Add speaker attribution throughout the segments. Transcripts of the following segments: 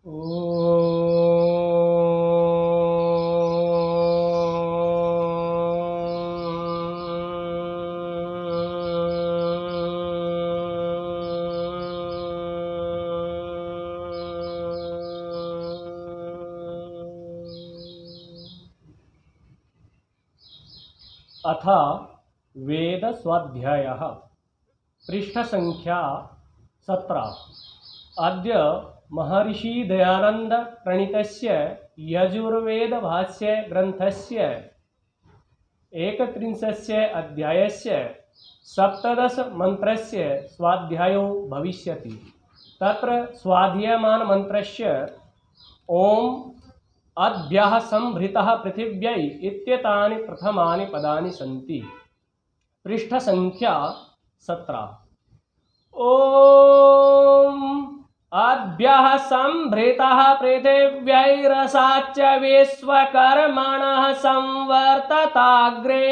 Speaker 1: अथ वेद स्वाध्यायः पृष्ठसंख्या 17। अद्य महर्षि दयानंद प्रणीतस्य यजुर्वेद भाष्य ग्रंथस्य 31 अध्यायस्य 17 मंत्रस्य स्वाध्यायो भविष्यति। तत्र स्वाध्यायमान मंत्रस्य ओम अद्भ्यः संभृतः पृथिव्यै इत्येतानि प्रथमानि पदानि सन्ति। पृष्ठसंख्या 17। ओम अद्भ्यः संभृतः पृथिव्यै रसाच्च विश्वकर्मणः संवर्तताग्रे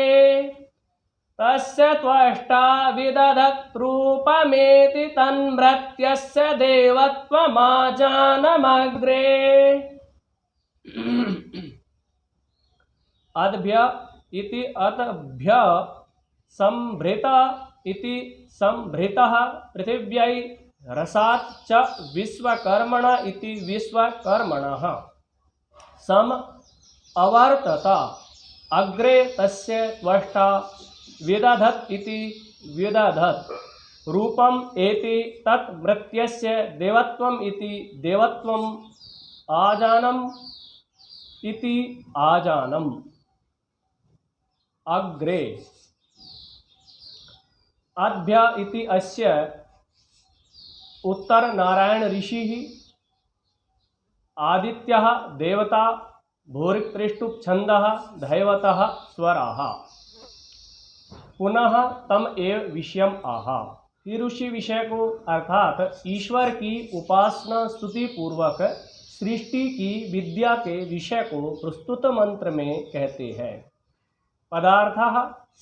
Speaker 1: तस्य त्वष्टा विदधत् रूपमेति तन्मृत्यस्य देवत्वमाजानमग्रे। अद्भ्य इति अद्भ्य संभृत इति संभृतः पृथिव्यै रसात् च विश्वकर्मण इति विश्वकर्मणः सम अवर्तत अग्रे तस्य त्वष्टा विदधत् इति विदधत् रूपम् एति तत् मृत्यस्य देवत्वम् इति देवत्वम् आजानम् इति आजानम् अग्रे। अद्भ्य इति अस्य उत्तर नारायण ऋषिः आदित्यः देवता भूरिक्तृष्टुप् छन्दः दैवतः स्वराः पुनः तम एव विषयम आहा। ऋषि विषय को अर्थात ईश्वर की उपासना स्तुति पूर्वक सृष्टि की विद्या के विषय को प्रस्तुत मंत्र में कहते हैं। पदार्थः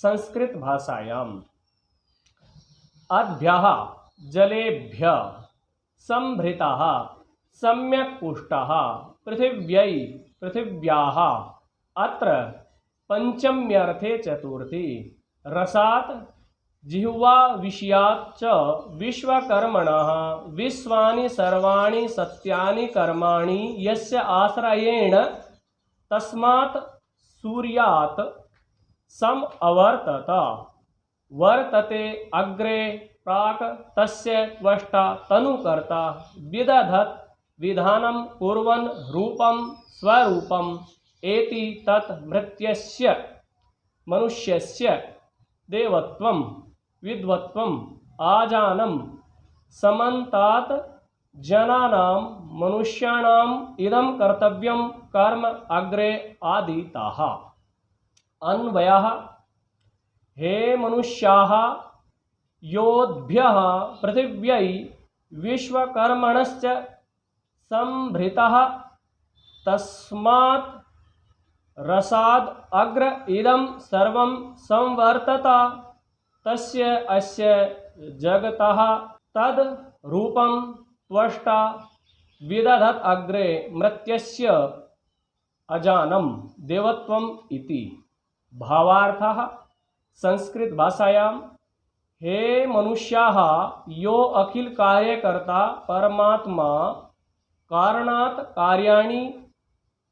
Speaker 1: संस्कृत भाषायाम अद्भ्यः जलेभ्यः संभृतः सम्यक् पुष्टः पृथिव्यै पृथिव्याः अत्र पंचम्यर्थे चतुर्थी रसात् जिह्वा विषयात् च विश्वकर्मणः विश्वानि सर्वाणि सत्यानि कर्माणि यस्य आश्रयेण तस्मात् सूर्यात् सम अवर्तत वर्तते अग्रे प्राक् तस्य त्वष्टा तनुकर्ता विदधत् विधानं कुर्वन् रूपं स्वरूपम् एति तत् मृत्यस्य मनुष्यस्य देवत्वं विद्वत्वम् आजानं समन्तात् जनानां मनुष्याणाम् इदं कर्तव्यं कर्म अग्रे आदिताः। अन्वयः हे मनुष्याः योऽद्भ्यः पृथिव्यै विश्वकर्मणश्च संभृतः तस्मात् रसाद् अग्र इदं सर्वं संवर्तत तस्य अस्य जगतः तद् रूपं त्वष्टा विदधत् अग्रे मृत्यस्य अजानं देवत्वम् इति। भावार्थः संस्कृत भाषायां हे मनुष्याः यो अखिल कार्यकर्ता परमात्मा कारणात् कार्याणि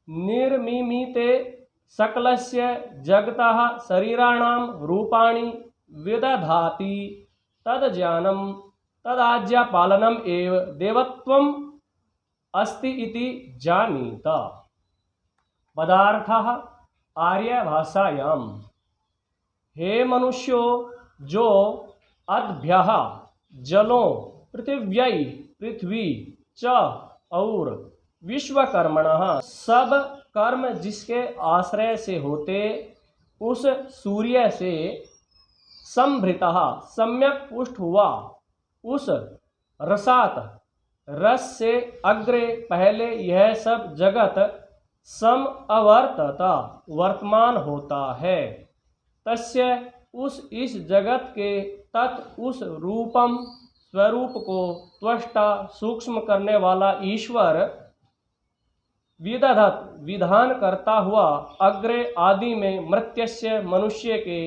Speaker 1: निर्मिमीते सकलस्य जगतः शरीराणां रूपाणि विदधाति तद्ज्ञानं तदाज्ञापालनम् एव देवत्वम् अस्ति इति जानीत। पदार्थः आर्य भाषायां हे मनुष्यो जो अद्भ्यः जलों पृथिव्यै पृथ्वी च और विश्वकर्मणः सब कर्म जिसके आश्रय से होते उस सूर्य से संभृतः सम्यक पुष्ट हुआ उस रसात रस से अग्रे पहले यह सब जगत सम अवर्तता वर्तमान होता है तस्य उस इस जगत के तत् उस रूपम स्वरूप को त्वष्टा सूक्ष्म करने वाला ईश्वर विदधत विधान करता हुआ अग्रे आदि में मृत्यस्य मनुष्य के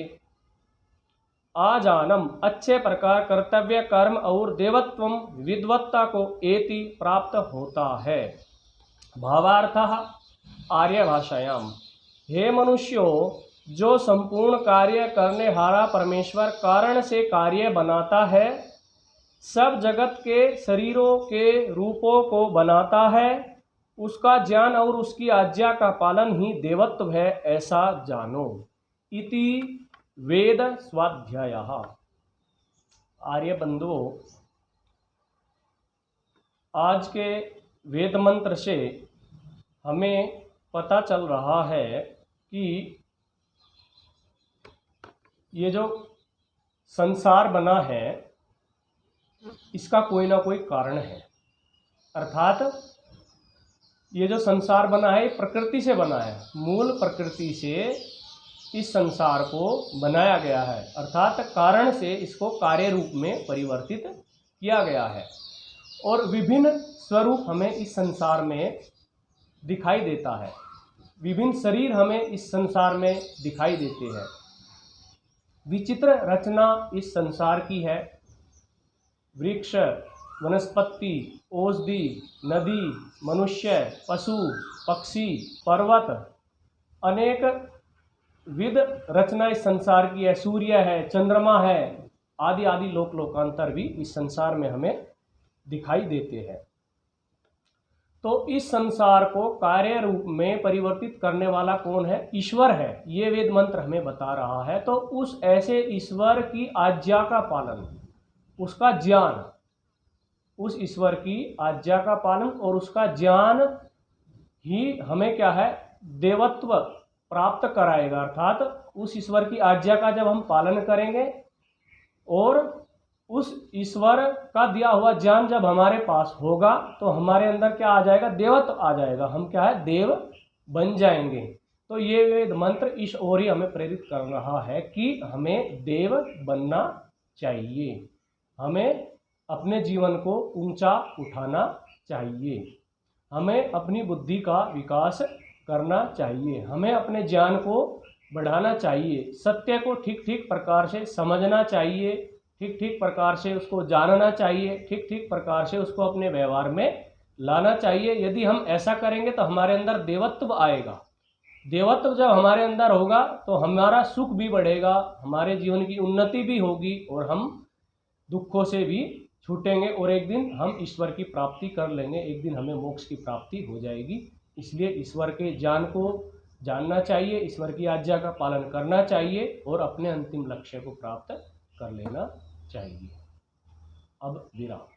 Speaker 1: आजानम अच्छे प्रकार कर्तव्य कर्म और देवत्वम विद्वत्ता को एति प्राप्त होता है। भावार्थः आर्य भाषायाम, हे मनुष्यों, जो संपूर्ण कार्य करने हारा परमेश्वर कारण से कार्य बनाता है, सब जगत के शरीरों के रूपों को बनाता है, उसका ज्ञान और उसकी आज्ञा का पालन ही देवत्व है, ऐसा जानो। इति वेद स्वाध्यायः। आर्य बंधुओं, आज के वेद मंत्र से हमें पता चल रहा है कि ये जो संसार बना है इसका कोई ना कोई कारण है। अर्थात ये जो संसार बना है ये प्रकृति से बना है, मूल प्रकृति से इस संसार को बनाया गया है, अर्थात कारण से इसको कार्य रूप में परिवर्तित किया गया है और विभिन्न स्वरूप हमें इस संसार में दिखाई देता है, विभिन्न शरीर हमें इस संसार में दिखाई देते हैं। विचित्र रचना इस संसार की है। वृक्ष, वनस्पति, औषधि, नदी, मनुष्य, पशु, पक्षी, पर्वत, अनेक विध रचना इस संसार की है। सूर्य है, चंद्रमा है, आदि आदि लोक लोकांतर भी इस संसार में हमें दिखाई देते हैं। तो इस संसार को कार्य रूप में परिवर्तित करने वाला कौन है? ईश्वर है। ये वेद मंत्र हमें बता रहा है। तो उस ऐसे ईश्वर की आज्ञा का पालन, उसका ज्ञान, उस ईश्वर की आज्ञा का पालन और उसका ज्ञान ही हमें क्या है? देवत्व प्राप्त कराएगा। अर्थात उस ईश्वर की आज्ञा का जब हम पालन करेंगे और उस ईश्वर का दिया हुआ ज्ञान जब हमारे पास होगा तो हमारे अंदर क्या आ जाएगा? देवत्व आ जाएगा। हम क्या है? देव बन जाएंगे। तो ये वेद मंत्र इस ओर ही हमें प्रेरित कर रहा है कि हमें देव बनना चाहिए, हमें अपने जीवन को ऊंचा उठाना चाहिए, हमें अपनी बुद्धि का विकास करना चाहिए, हमें अपने ज्ञान को बढ़ाना चाहिए, सत्य को ठीक ठीक प्रकार से समझना चाहिए, ठीक ठीक प्रकार से उसको जानना चाहिए, ठीक ठीक प्रकार से उसको अपने व्यवहार में लाना चाहिए। यदि हम ऐसा करेंगे तो हमारे अंदर देवत्व आएगा। देवत्व जब हमारे अंदर होगा तो हमारा सुख भी बढ़ेगा, हमारे जीवन की उन्नति भी होगी और हम दुखों से भी छूटेंगे और एक दिन हम ईश्वर की प्राप्ति कर लेंगे, एक दिन हमें मोक्ष की प्राप्ति हो जाएगी। इसलिए ईश्वर के ज्ञान को जानना चाहिए, ईश्वर की आज्ञा का पालन करना चाहिए और अपने अंतिम लक्ष्य को प्राप्त कर लेना चाहिए। अब विराम।